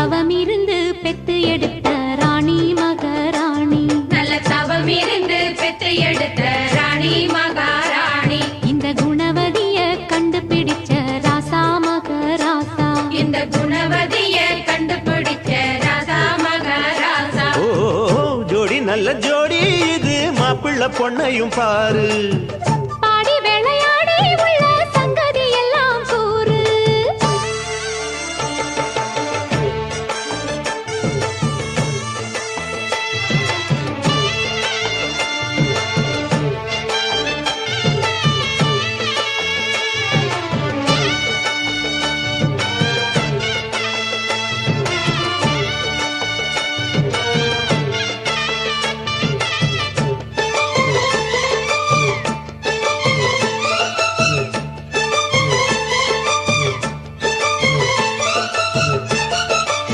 தவம் இருந்து பெத்து எடுத்த ராணி மகாராணி, நல்ல தவம் இருந்து பெத்து எடுத்த ராணி மகாராணி. இந்த குணவதிய கண்டுபிடிச்ச ராசா மகராசா, இந்த குணவதிய கண்டுபிடிச்ச ராசா மகாராசா. ஓ ஜோடி நல்ல ஜோடி இது, மாப்பிள்ள பொண்ணையும் பாரு.